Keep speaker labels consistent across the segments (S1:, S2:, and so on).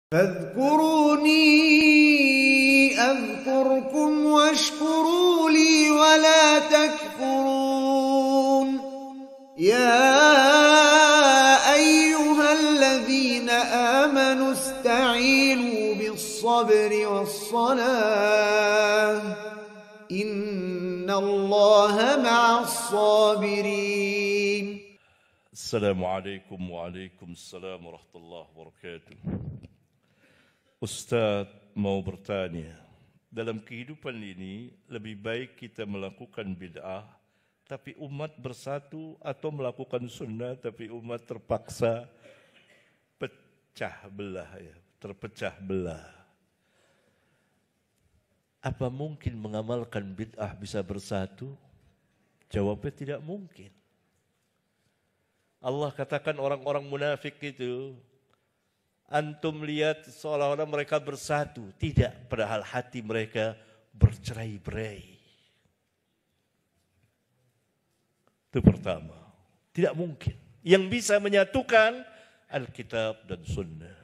S1: فاذكروني أذكركم واشكروا لي ولا تكفرون يا أيها الذين آمنوا استعينوا بالصبر والصلاة إن الله مع الصابرين.
S2: السلام عليكم وعليكم السلام ورحمة الله وبركاته. Ustaz mau bertanya, dalam kehidupan ini lebih baik kita melakukan bid'ah tapi umat bersatu atau melakukan sunnah tapi umat terpaksa terpecah belah. Apa mungkin mengamalkan bid'ah bisa bersatu? Jawabnya tidak mungkin. Allah katakan orang-orang munafik itu, antum lihat seolah-olah mereka bersatu. Tidak, padahal hati mereka bercerai-berai. Itu pertama. Tidak mungkin. Yang bisa menyatukan Alkitab dan Sunnah.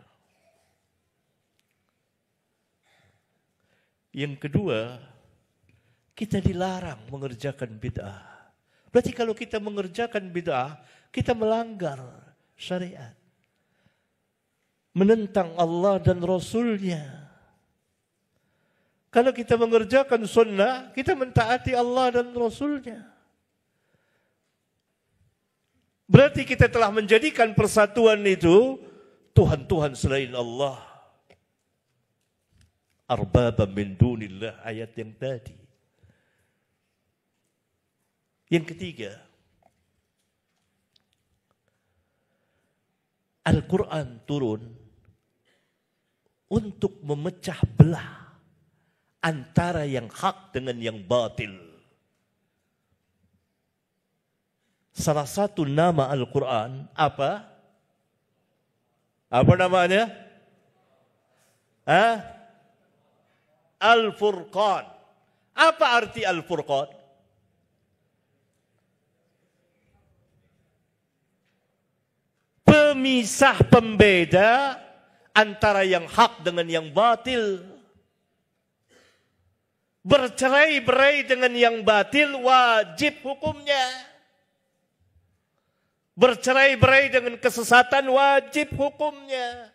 S2: Yang kedua, kita dilarang mengerjakan bid'ah. Berarti kalau kita mengerjakan bid'ah, kita melanggar syariat. Menentang Allah dan Rasulnya. Kalau kita mengerjakan sunnah, kita mentaati Allah dan Rasulnya. Berarti kita telah menjadikan persatuan itu Tuhan-Tuhan selain Allah. Arbaba min dunillah, ayat yang tadi. Yang ketiga, Al-Quran turun untuk memecah belah antara yang hak dengan yang batil. Salah satu nama Al-Quran apa? Apa namanya? Al-Furqan. Apa arti Al-Furqan? Pemisah, pembeda antara yang hak dengan yang batil. Bercerai-berai dengan yang batil wajib hukumnya. Bercerai-berai dengan kesesatan wajib hukumnya.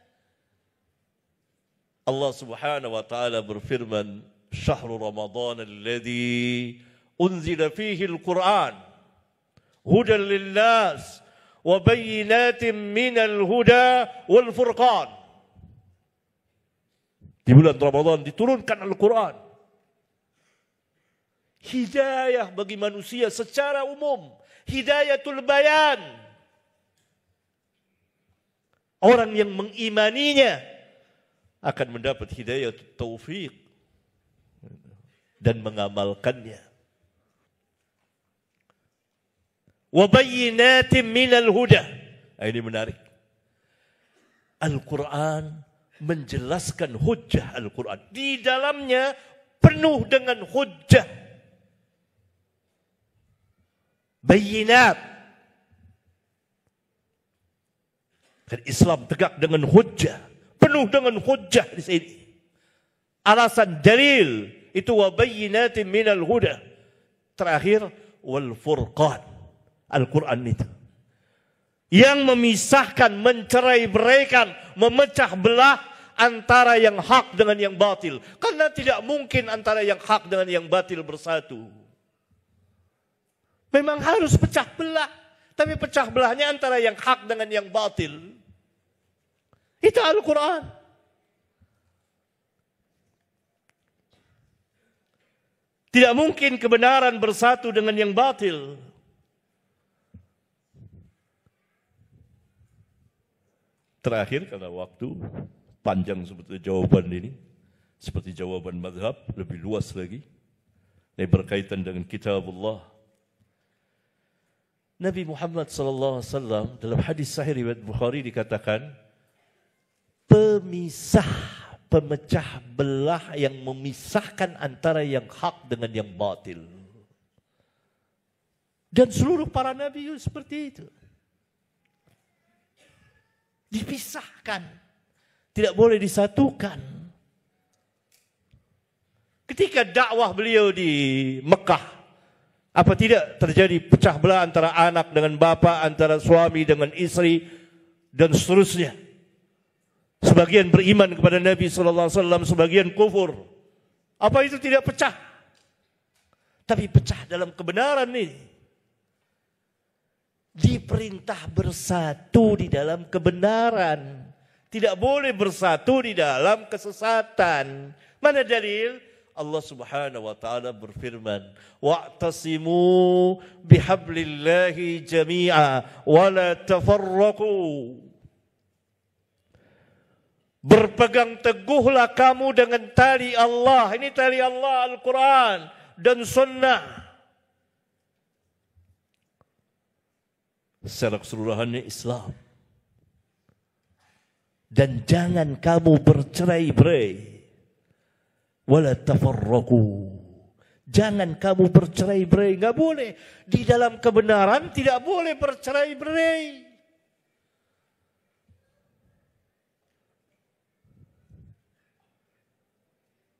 S2: Allah Subhanahu wa taala berfirman, "Syahrul Ramadan alladzi unzila fihi al-Qur'an hudan lin-nas wa bayyinatin minal huda wal furqan." Di bulan Ramadan diturunkan Al-Quran. Hidayah bagi manusia secara umum. Hidayatul bayan. Orang yang mengimaninya akan mendapat hidayatul taufiq dan mengamalkannya. Wa bayyinatin minal huda. Ini menarik. Al-Quran menjelaskan hujjah Al-Quran. Di dalamnya penuh dengan hujjah. Bayyinat. Dan Islam tegak dengan hujjah. Penuh dengan hujjah di sini. Alasan dalil itu wa bayyinatin minal huda. Terakhir wal furqan. Al-Quran itu yang memisahkan, mencerai-beraikan, memecah belah antara yang hak dengan yang batil. Karena tidak mungkin antara yang hak dengan yang batil bersatu. Memang harus pecah belah, tapi pecah belahnya antara yang hak dengan yang batil. Itu Al-Quran. Tidak mungkin kebenaran bersatu dengan yang batil. Terakhir, karena waktu panjang seperti jawaban ini, seperti jawaban mazhab, lebih luas lagi. Ini berkaitan dengan kitabullah. Nabi Muhammad SAW dalam hadis sahih riwayat Bukhari dikatakan, pemisah, pemecah belah yang memisahkan antara yang hak dengan yang batil. Dan seluruh para nabi seperti itu. Dipisahkan. tidak boleh disatukan. Ketika dakwah beliau di Mekah, apa tidak terjadi pecah belah antara anak dengan bapa, antara suami dengan istri, dan seterusnya. Sebagian beriman kepada Nabi SAW, sebagian kufur. Apa itu tidak pecah? Tapi pecah dalam kebenaran ini. Diperintah bersatu di dalam kebenaran. Tidak boleh bersatu di dalam kesesatan. Mana dalil? Allah Subhanahu wa taala berfirman, "Wa'tasimu bihablillahi jami'a wa la tafarraqu." Berpegang teguhlah kamu dengan tali Allah. Ini tali Allah, Al-Quran dan Sunnah. Secara keseluruhannya Islam. Dan jangan kamu bercerai-berai. Wala tafarraqu. Jangan kamu bercerai-berai, enggak boleh. Di dalam kebenaran tidak boleh bercerai-berai.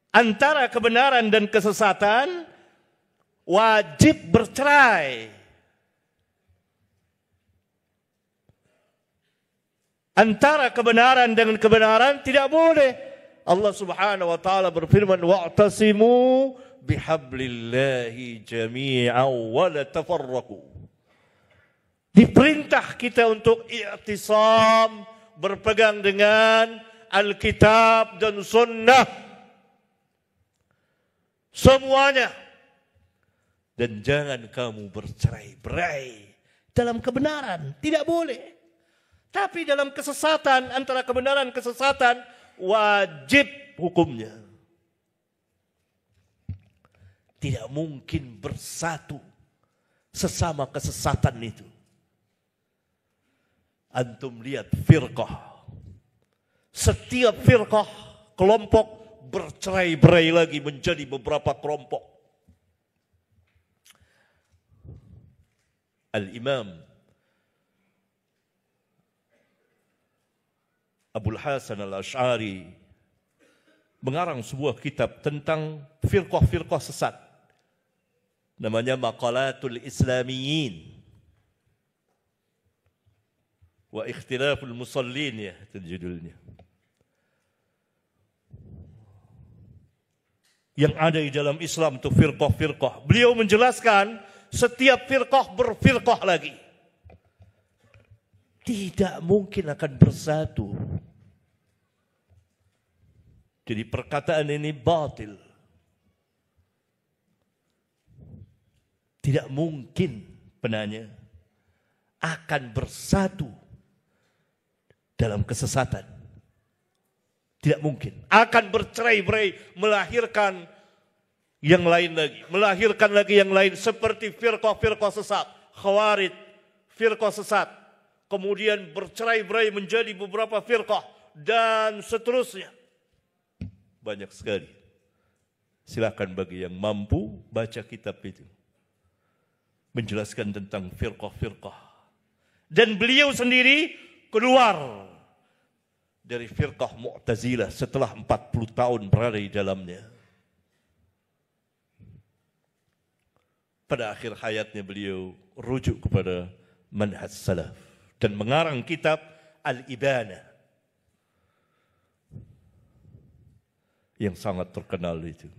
S2: Antara kebenaran dan kesesatan wajib bercerai. Antara kebenaran dengan kebenaran tidak boleh. Allah Subhanahu wa taala berfirman, "Wa'tasimu bihablillahi jami'an wa la tafarraqu." Diperintah kita untuk i'tisam, berpegang dengan Alkitab dan Sunnah. Semuanya. Dan jangan kamu bercerai-berai dalam kebenaran, tidak boleh. Tapi dalam kesesatan, antara kebenaran dan kesesatan wajib hukumnya. Tidak mungkin bersatu sesama kesesatan itu. Antum lihat firqah. Setiap firqah, kelompok bercerai-berai lagi menjadi beberapa kelompok. Al-Imam Abul Hasan Al-Asy'ari mengarang sebuah kitab tentang firqah-firqah sesat. Namanya Maqalatul Islamiyyin wa Ikhtilaful Musallin, ya, itu judulnya. Yang ada di dalam Islam itu firqah-firqah. Beliau menjelaskan setiap firqah berfirqah lagi. Tidak mungkin akan bersatu. Jadi perkataan ini batil. Tidak mungkin penanya akan bersatu dalam kesesatan. Tidak mungkin. Akan bercerai-berai, melahirkan yang lain lagi. Melahirkan lagi yang lain seperti firqah-firqah sesat. Khawarij, firqah sesat. Kemudian bercerai-berai menjadi beberapa firqah. Dan seterusnya. Banyak sekali. Silakan bagi yang mampu baca kitab itu. Menjelaskan tentang firqah-firqah. Dan beliau sendiri keluar dari firqah Mu'tazilah setelah 40 tahun berada di dalamnya. Pada akhir hayatnya beliau rujuk kepada manhaj salaf dan mengarang kitab Al-Ibana yang sangat terkenal itu.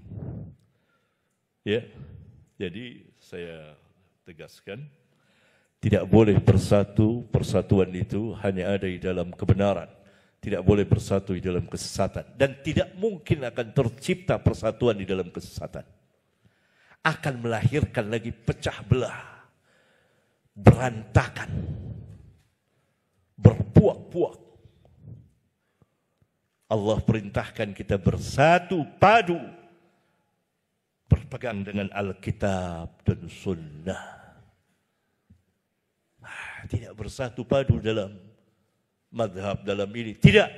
S2: Ya, jadi saya tegaskan, tidak boleh bersatu, persatuan itu hanya ada di dalam kebenaran. Tidak boleh bersatu di dalam kesesatan. Dan tidak mungkin akan tercipta persatuan di dalam kesesatan. Akan melahirkan lagi pecah belah, berantakan, berpuak-puak. Allah perintahkan kita bersatu padu, berpegang dengan Alkitab dan Sunnah. Tidak bersatu padu dalam madhab, dalam ini. Tidak.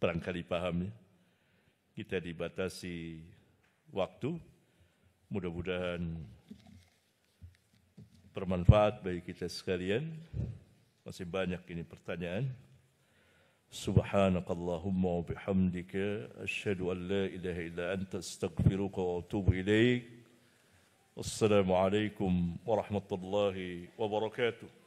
S2: Barangkali paham ya. Kita dibatasi waktu. Mudah-mudahan bermanfaat bagi kita sekalian. Masih banyak ini pertanyaan. Subhanakallahumma wa bihamdika asyhadu an la ilaha illa anta astaghfiruka wa atubu ilaik. Wassalamualaikum warahmatullahi wabarakatuh.